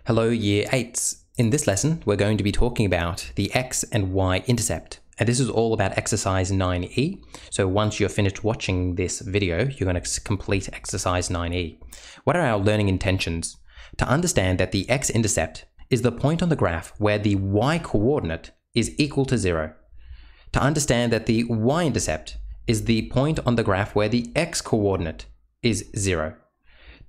Hello Year 8s. In this lesson, we're going to be talking about the X and Y intercept. And this is all about exercise 9E. So once you're finished watching this video, you're going to complete exercise 9E. What are our learning intentions? To understand that the X-intercept is the point on the graph where the Y coordinate is equal to 0. To understand that the Y-intercept is the point on the graph where the X coordinate is 0.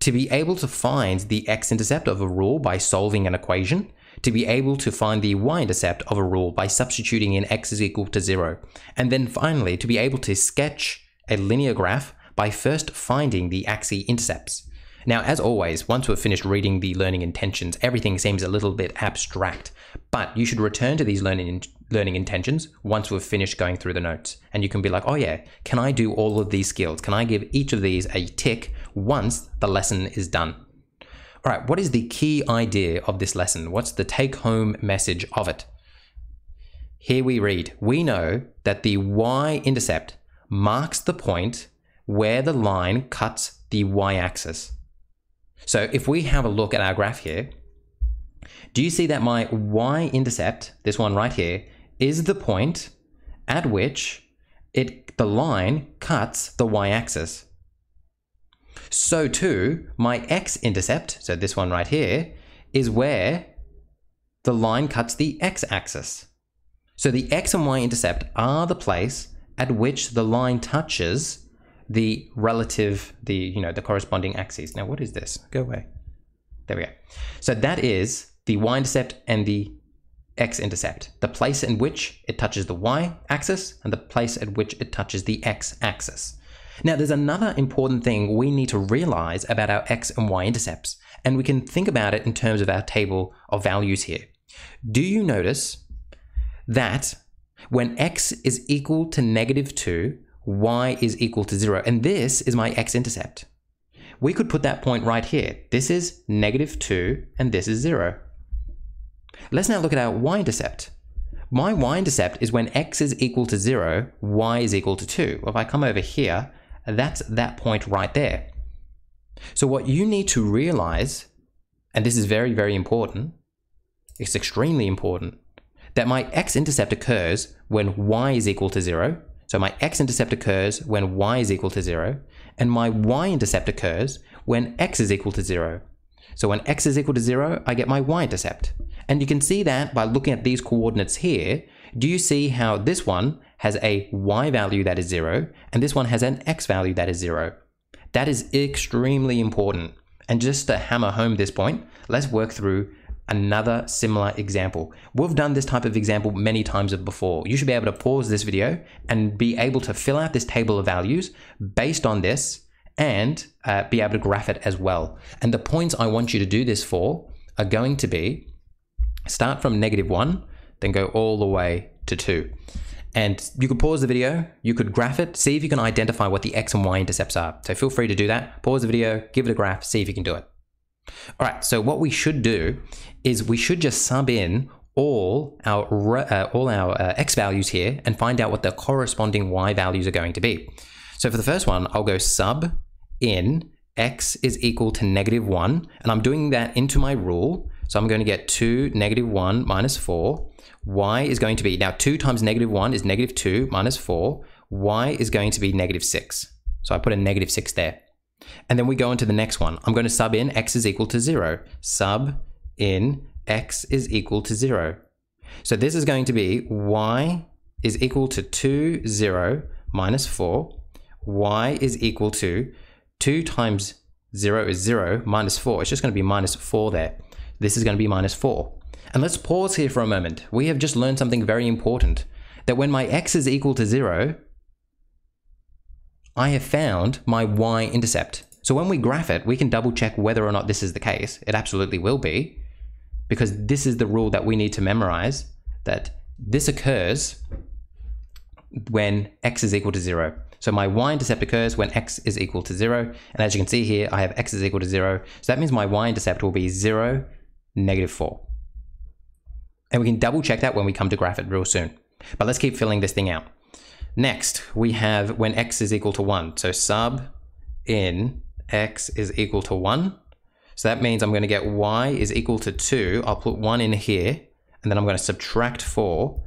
To be able to find the X-intercept of a rule by solving an equation, to be able to find the Y-intercept of a rule by substituting in X is equal to 0, and then finally to be able to sketch a linear graph by first finding the X-intercepts. Now, as always, once we've finished reading the learning intentions, everything seems a little bit abstract, but you should return to these learning intentions once we've finished going through the notes. And you can be like, oh yeah, can I do all of these skills? Can I give each of these a tick once the lesson is done? All right, what is the key idea of this lesson? What's the take-home message of it? Here we read, we know that the Y-intercept marks the point where the line cuts the Y-axis. So if we have a look at our graph here, do you see that my Y-intercept, this one right here, is the point at which the line cuts the Y-axis? So too, my X-intercept, so this one right here, is where the line cuts the X-axis. So the X and Y-intercept are the place at which the line touches the corresponding axes. Now, what is this? Go away. There we go. So that is the Y-intercept and the X-intercept, the place in which it touches the Y-axis and the place at which it touches the X-axis. Now, there's another important thing we need to realize about our X and Y intercepts, and we can think about it in terms of our table of values here. Do you notice that when X is equal to -2, Y is equal to 0, and this is my X-intercept? We could put that point right here. This is -2 and this is 0. Let's now look at our Y-intercept. My Y-intercept is when X is equal to 0, Y is equal to 2. Well, if I come over here, that's that point right there. So what you need to realize, and this is very, very important, it's extremely important, that my X-intercept occurs when Y is equal to 0. So my X-intercept occurs when Y is equal to 0, and my Y-intercept occurs when X is equal to 0. So when X is equal to 0, I get my Y-intercept. And you can see that by looking at these coordinates here. Do you see how this one has a Y value that is 0, and this one has an X value that is 0? That is extremely important. And just to hammer home this point, let's work through another similar example. We've done this type of example many times before. You should be able to pause this video and be able to fill out this table of values based on this and be able to graph it as well. And the points I want you to do this for are going to be start from -1, then go all the way to 2. And you could pause the video, you could graph it, see if you can identify what the X and Y intercepts are. So feel free to do that. Pause the video, give it a graph, see if you can do it. All right, so what we should do is we should just sub in all our X values here and find out what the corresponding Y values are going to be. So for the first one, I'll go sub in X is equal to -1, and I'm doing that into my rule. So I'm going to get 2 -1 minus 4. Y is going to be, now 2 times -1 is -2 minus 4. Y is going to be -6. So I put a -6 there. And then we go into the next one. I'm going to sub in X is equal to 0. Sub in X is equal to 0. So this is going to be Y is equal to 2, 0 minus 4. Y is equal to 2 times 0 is 0 minus 4. It's just going to be minus 4 there. This is going to be minus 4. And let's pause here for a moment. We have just learned something very important, that when my X is equal to 0, I have found my Y-intercept. So when we graph it, we can double check whether or not this is the case. It absolutely will be, because this is the rule that we need to memorize, that this occurs when X is equal to 0. So my Y-intercept occurs when X is equal to 0. And as you can see here, I have X is equal to 0. So that means my Y-intercept will be 0, -4. And we can double check that when we come to graph it real soon. But let's keep filling this thing out. Next, we have when X is equal to 1. So sub in X is equal to 1. So that means I'm going to get y is equal to 2. I'll put 1 in here, and then I'm going to subtract 4.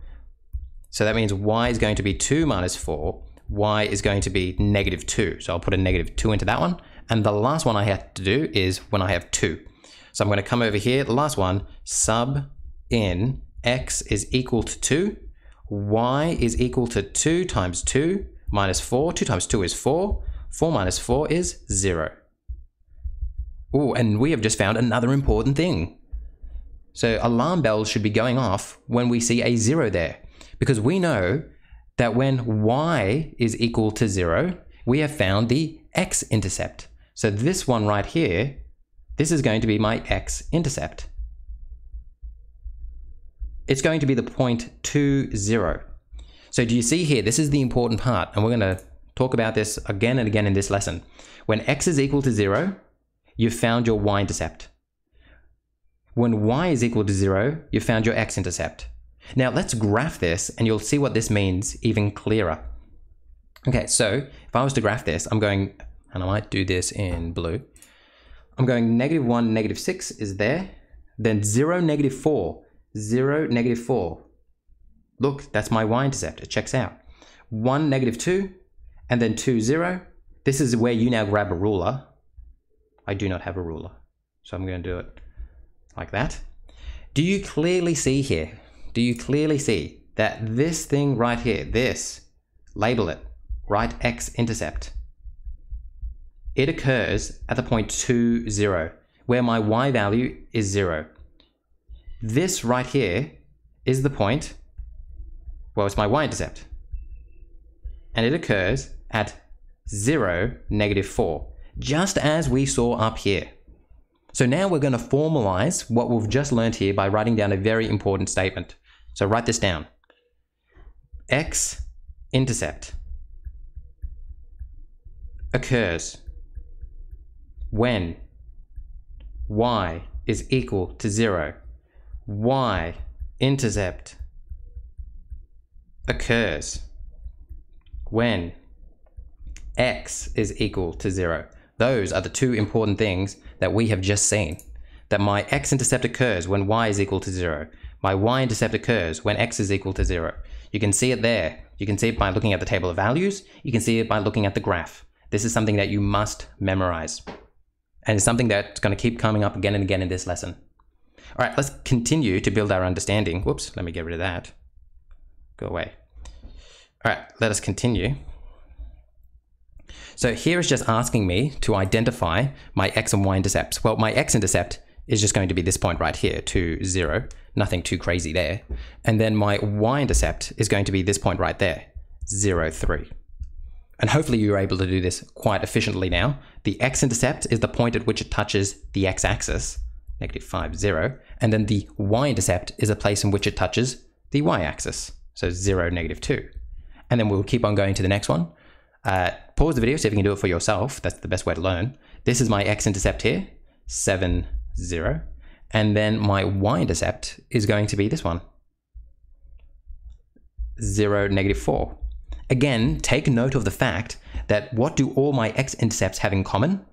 So that means y is going to be 2 minus 4. Y is going to be negative 2. So I'll put a negative 2 into that one. And the last one I have to do is when I have 2. So I'm going to come over here, the last one, sub in x is equal to 2. Y is equal to 2 times 2 minus 4. 2 times 2 is 4. 4 minus 4 is 0. Oh, and we have just found another important thing. So alarm bells should be going off when we see a 0 there, because we know that when y is equal to 0, we have found the x-intercept. So this one right here, this is going to be my x-intercept. It's going to be the point 2, 0. So do you see here, this is the important part, and we're going to talk about this again and again in this lesson. When x is equal to 0, you've found your y-intercept. When y is equal to 0, you've found your x-intercept. Now let's graph this and you'll see what this means even clearer. Okay, so if I was to graph this, I'm going, and I might do this in blue, I'm going negative 1, negative 6 is there, then 0, negative 4, 0, negative 4. Look, that's my y-intercept, it checks out. 1, negative 2, and then 2, 0. This is where you now grab a ruler. I do not have a ruler, so I'm going to do it like that. Do you clearly see here? Do you clearly see that this thing right here, this, label it, write x-intercept. It occurs at the point 2, 0, where my y value is 0. This right here is the point, well, it's my y-intercept. And it occurs at 0, negative 4, just as we saw up here. So now we're going to formalize what we've just learned here by writing down a very important statement. So write this down. X-intercept occurs when y is equal to 0. Y-intercept occurs when x is equal to 0. Those are the two important things that we have just seen. That my x-intercept occurs when y is equal to 0. My y-intercept occurs when x is equal to 0. You can see it there. You can see it by looking at the table of values. You can see it by looking at the graph. This is something that you must memorize. And it's something that's going to keep coming up again and again in this lesson. All right, let's continue to build our understanding. Whoops, let me get rid of that. Go away. All right, let us continue. So here is just asking me to identify my x and y intercepts. Well, my x-intercept is just going to be this point right here, 2, 0. Nothing too crazy there. And then my y-intercept is going to be this point right there, 0, 3. And hopefully you're able to do this quite efficiently now. The x-intercept is the point at which it touches the x-axis, negative 5, 0. And then the y-intercept is a place in which it touches the y-axis, so 0, negative 2. And then we'll keep on going to the next one. Pause the video, see if you can do it for yourself. That's the best way to learn. This is my x-intercept here, 7, 0. And then my y-intercept is going to be this one, 0, negative 4. Again, take note of the fact that what do all my x-intercepts have in common?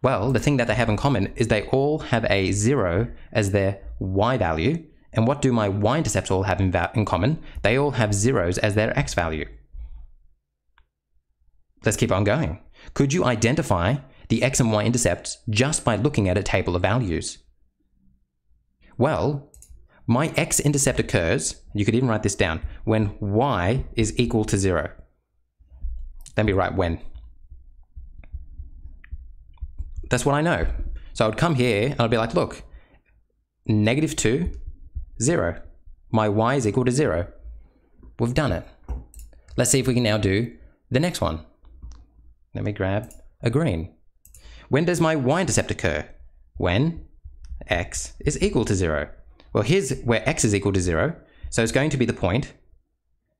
Well, the thing that they have in common is they all have a 0 as their y value. And what do my y-intercepts all have in common? They all have zeros as their x value. Let's keep on going. Could you identify the x and y intercepts just by looking at a table of values? Well, my x-intercept occurs, you could even write this down, when y is equal to 0. Let me write when. That's what I know. So I would come here and I'd be like, look, negative 2, 0. My y is equal to 0. We've done it. Let's see if we can now do the next one. Let me grab a green. When does my y-intercept occur? When x is equal to 0. Well, here's where x is equal to 0. So it's going to be the point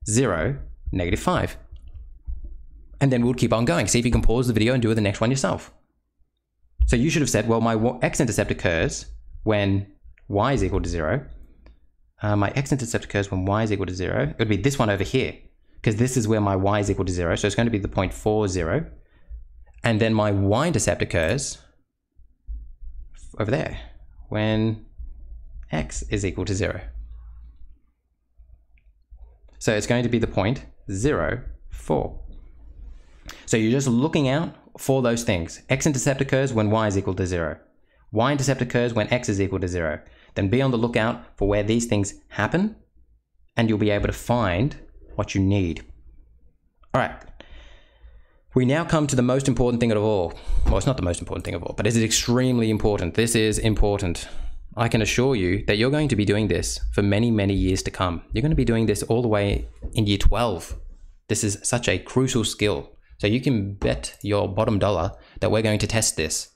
0, negative 5. And then we'll keep on going. See if you can pause the video and do the next one yourself. So you should have said, well, my x-intercept occurs when y is equal to 0. My x-intercept occurs when y is equal to 0. It would be this one over here, because this is where my y is equal to 0. So it's going to be the point 4, 0. And then my y-intercept occurs over there when x is equal to 0. So it's going to be the point 0, 4. So you're just looking out for those things. X-intercept occurs when y is equal to 0. Y-intercept occurs when x is equal to 0. Then be on the lookout for where these things happen, and you'll be able to find what you need. All right. We now come to the most important thing of all. Well, it's not the most important thing of all, but it is extremely important. This is important. I can assure you that you're going to be doing this for many, many years to come. You're going to be doing this all the way in year 12. This is such a crucial skill. So you can bet your bottom dollar that we're going to test this.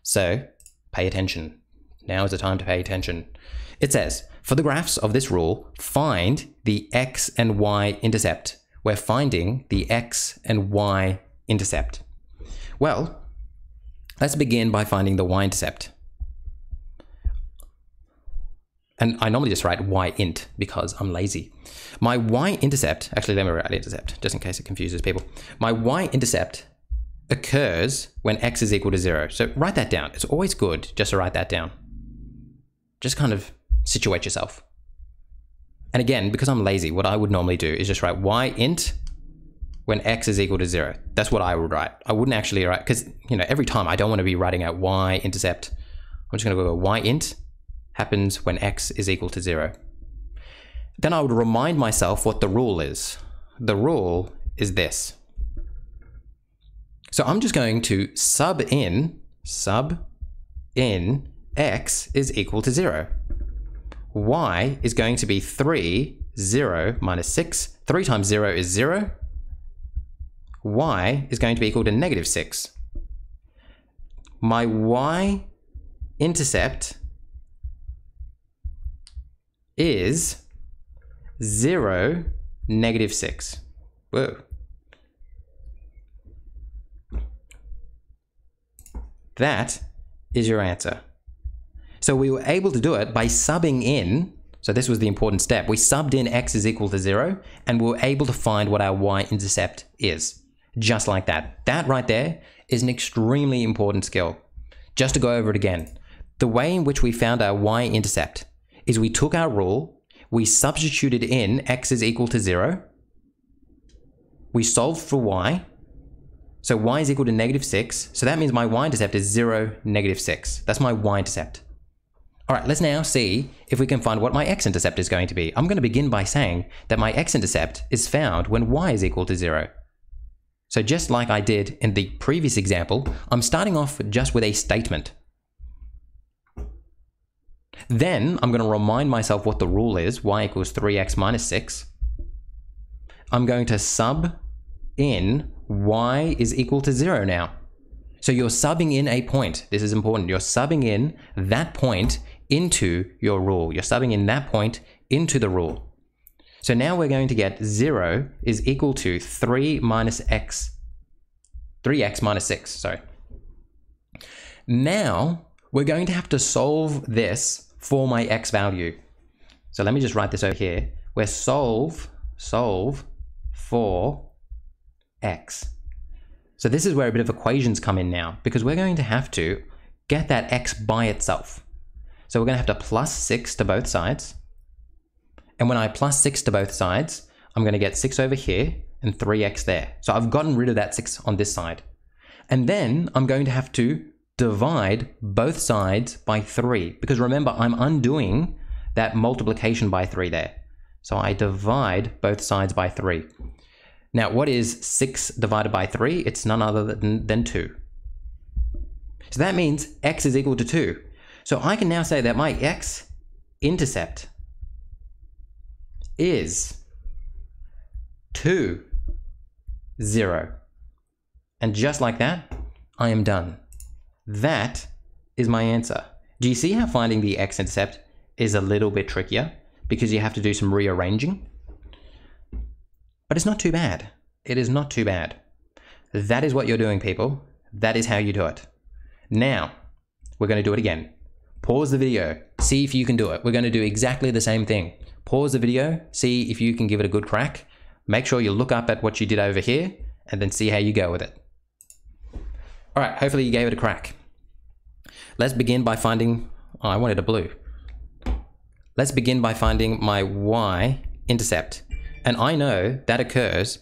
So pay attention. Now is the time to pay attention. It says, for the graphs of this rule, find the X and Y intercept. We're finding the X and Y intercept. Well, let's begin by finding the Y-intercept. And I normally just write Y-int because I'm lazy. My Y-intercept, actually let me write intercept just in case it confuses people. My Y-intercept occurs when x is equal to 0. So write that down. It's always good just to write that down. Just kind of situate yourself. And again, because I'm lazy, what I would normally do is just write Y-int when x is equal to 0. That's what I would write. I wouldn't actually write, because every time I don't want to be writing out Y-intercept. I'm just going to go Y-int happens when x is equal to 0. Then I would remind myself what the rule is. The rule is this. So I'm just going to sub in x is equal to 0. Y is going to be 3, 0 minus 6. 3 times 0 is 0. Y is going to be equal to negative 6. My Y-intercept is 0, negative 6. Whoa. That is your answer. So we were able to do it by subbing in. So this was the important step. We subbed in x is equal to 0, and we were able to find what our y-intercept is. Just like that. That right there is an extremely important skill. Just to go over it again. The way in which we found our y-intercept is we took our rule, we substituted in x is equal to 0, we solved for y, so y is equal to negative 6, so that means my y-intercept is 0, negative 6. That's my y-intercept. All right, let's now see if we can find what my x-intercept is going to be. I'm going to begin by saying that my x-intercept is found when y is equal to 0. So just like I did in the previous example, I'm starting off just with a statement. Then I'm going to remind myself what the rule is, y equals 3x minus 6. I'm going to sub in y is equal to 0 now. So you're subbing in a point. This is important. You're subbing in that point into your rule. You're subbing in that point into the rule. So now we're going to get 0 is equal to 3x minus 6, sorry. Now we're going to have to solve this for my x value. So let me just write this over here. We're solve for x. So this is where a bit of equations come in now, because we're going to have to get that x by itself. So we're going to have to plus 6 to both sides. And when I plus 6 to both sides, I'm going to get 6 over here and 3x there. So I've gotten rid of that 6 on this side. And then I'm going to have to divide both sides by 3. Because remember, I'm undoing that multiplication by 3 there. So I divide both sides by 3. Now, what is 6 divided by 3? It's none other than 2. So that means x is equal to 2. So I can now say that my x-intercept is 2, 0. And just like that, I am done. That is my answer. Do you see how finding the x-intercept is a little bit trickier? Because you have to do some rearranging. But it's not too bad. It is not too bad. That is what you're doing, people. That is how you do it. Now, we're going to do it again. Pause the video. See if you can do it. We're going to do exactly the same thing. Pause the video. See if you can give it a good crack. Make sure you look up at what you did over here and then see how you go with it. All right, hopefully you gave it a crack. Let's begin by finding, oh, I wanted a blue. Let's begin by finding my y-intercept. And I know that occurs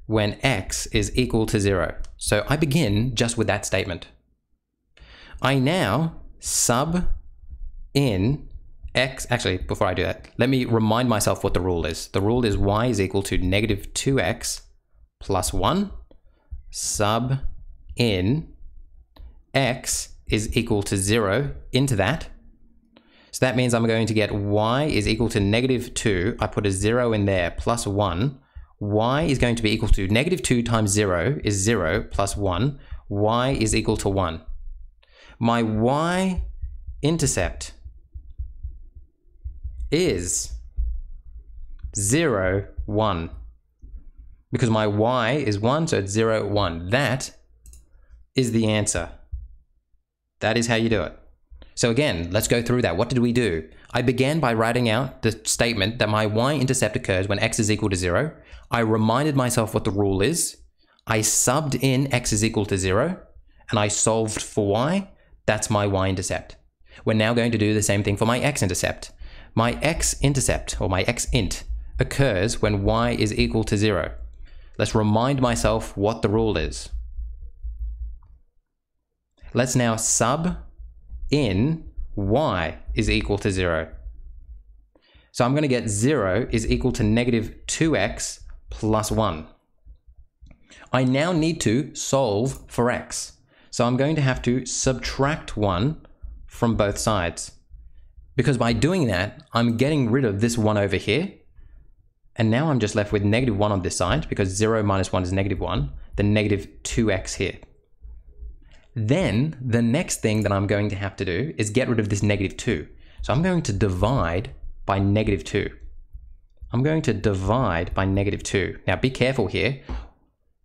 when x is equal to 0. So I begin just with that statement. I now sub in x, actually, before I do that, let me remind myself what the rule is. The rule is y is equal to negative 2x plus 1, sub in x is equal to 0 into that. So that means I'm going to get y is equal to negative 2. I put a 0 in there plus 1. Y is going to be equal to negative 2 times 0 is 0 plus 1. Y is equal to 1. My y-intercept is 0, 1. Because my y is 1, so it's 0, 1. That is the answer. That is how you do it. So again, let's go through that. What did we do? I began by writing out the statement that my y-intercept occurs when x is equal to 0. I reminded myself what the rule is. I subbed in x is equal to 0, and I solved for y. That's my y-intercept. We're now going to do the same thing for my x-intercept. My x-intercept, or my x-int, occurs when y is equal to 0. Let's remind myself what the rule is. Let's now sub in y is equal to 0. So I'm going to get 0 is equal to negative 2x plus 1. I now need to solve for x. So I'm going to have to subtract 1 from both sides. Because by doing that, I'm getting rid of this 1 over here. And now I'm just left with negative 1 on this side, because 0 minus 1 is negative 1, then negative 2x here. Then the next thing that I'm going to have to do is get rid of this negative 2. So I'm going to divide by negative 2. I'm going to divide by negative 2. Now be careful here.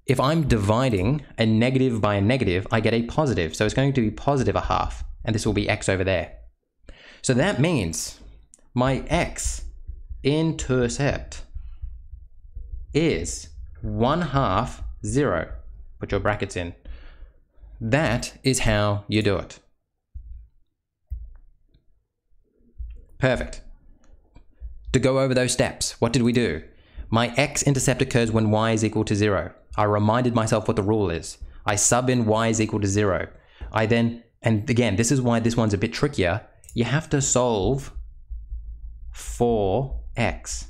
If I'm dividing a negative by a negative, I get a positive. So it's going to be positive a half, and this will be x over there. So that means my x-intercept is 1/2 0. Put your brackets in. That is how you do it. Perfect. To go over those steps, what did we do? My x-intercept occurs when y is equal to 0. I reminded myself what the rule is. I sub in y is equal to 0. I then, and again, this is why this one's a bit trickier, you have to solve for x.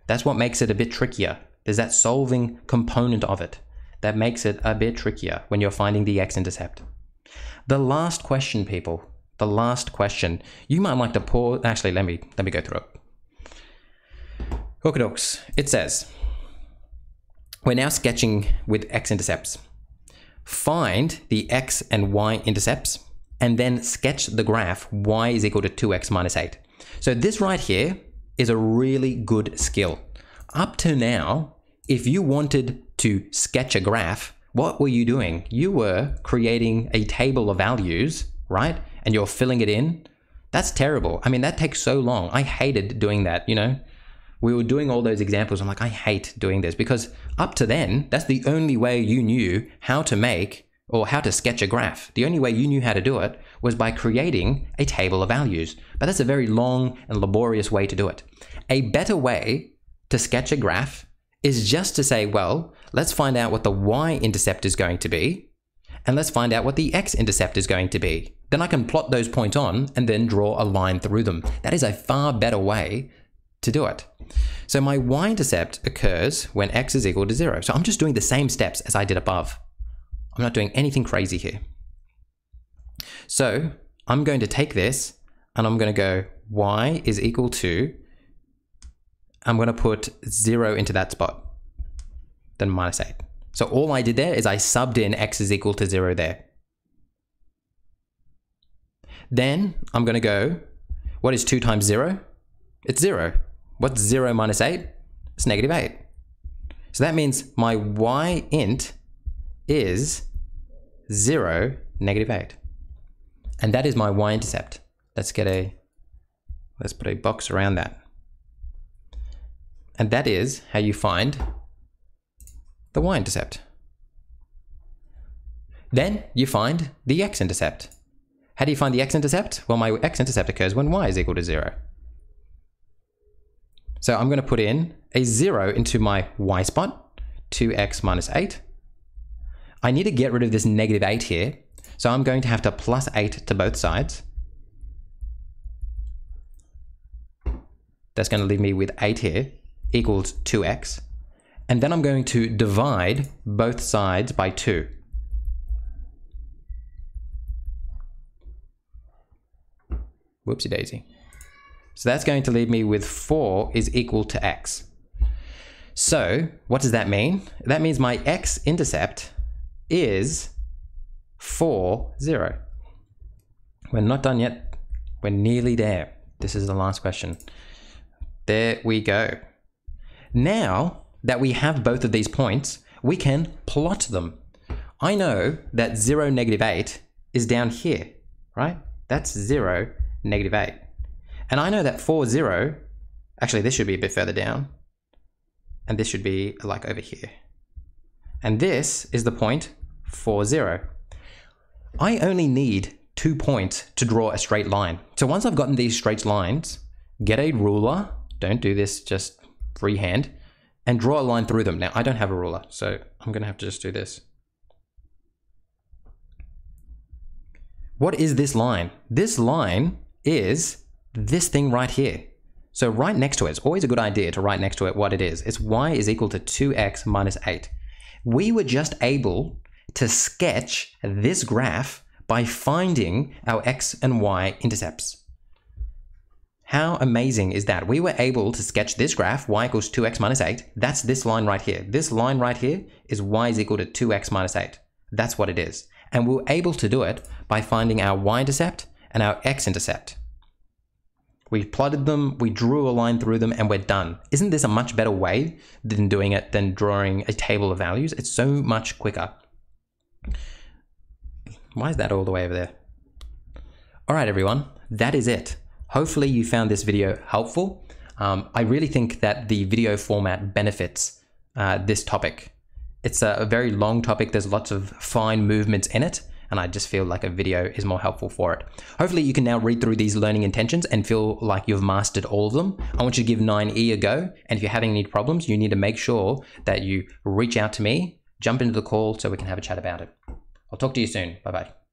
That's what makes it a bit trickier. There's that solving component of it that makes it a bit trickier when you're finding the x-intercept. The last question, people, the last question. You might like to pause, actually, let me go through it. Hookadooks, it says, we're now sketching with x-intercepts. Find the x and y intercepts, and then sketch the graph y is equal to 2x minus 8. So this right here is a really good skill. Up to now, if you wanted to sketch a graph, what were you doing? You were creating a table of values, right? And you're filling it in. That's terrible. I mean, that takes so long. I hated doing that, you know? We were doing all those examples. I'm like, I hate doing this, because up to then, that's the only way you knew how to make or how to sketch a graph. The only way you knew how to do it was by creating a table of values. But that's a very long and laborious way to do it. A better way to sketch a graph is just to say, well, let's find out what the y-intercept is going to be, and let's find out what the x-intercept is going to be. Then I can plot those points on and then draw a line through them. That is a far better way to do it. So my y-intercept occurs when x is equal to 0. So I'm just doing the same steps as I did above. I'm not doing anything crazy here. So I'm going to take this and I'm going to go y is equal to, I'm going to put 0 into that spot, then minus 8. So all I did there is I subbed in x is equal to 0 there. Then I'm going to go, what is 2 times 0? It's 0. What's 0 minus 8? It's negative 8. So that means my y-int is 0, negative 8. And that is my y-intercept. Let's put a box around that. And that is how you find the y-intercept. Then you find the x-intercept. How do you find the x-intercept? Well, my x-intercept occurs when y is equal to 0. So I'm going to put in a 0 into my y spot, 2x minus 8. I need to get rid of this negative 8 here, so I'm going to have to plus 8 to both sides. That's going to leave me with 8 here, equals 2x. And then I'm going to divide both sides by 2. Whoopsie daisy. So that's going to leave me with 4 is equal to x. So what does that mean? That means my x-intercept is 4, 0. We're not done yet. We're nearly there. This is the last question. There we go. Now that we have both of these points, we can plot them. I know that 0, negative 8 is down here, right? That's 0, negative 8. And I know that 4, 0, actually this should be a bit further down. And this should be like over here. And this is the point 4, 0. I only need 2 points to draw a straight line. So once I've gotten these straight lines, get a ruler, don't do this just freehand, and draw a line through them. Now I don't have a ruler, so I'm gonna have to just do this. What is this line? This line is this thing right here. So right next to it, it's always a good idea to write next to it what it is. It's y is equal to 2x minus 8. We were just able to sketch this graph by finding our x and y intercepts. How amazing is that? We were able to sketch this graph, y equals 2x minus 8. That's this line right here. This line right here is y is equal to 2x minus 8. That's what it is. And we were able to do it by finding our y-intercept and our x-intercept. We plotted them, we drew a line through them, and we're done. Isn't this a much better way than doing it than drawing a table of values? It's so much quicker. Why is that all the way over there? All right, everyone, that is it. Hopefully you found this video helpful. I really think that the video format benefits this topic. It's a very long topic. There's lots of fine movements in it, and I just feel like a video is more helpful for it. Hopefully you can now read through these learning intentions and feel like you've mastered all of them. I want you to give 9E a go, and if you're having any problems, you need to make sure that you reach out to me, jump into the call so we can have a chat about it. I'll talk to you soon. Bye-bye.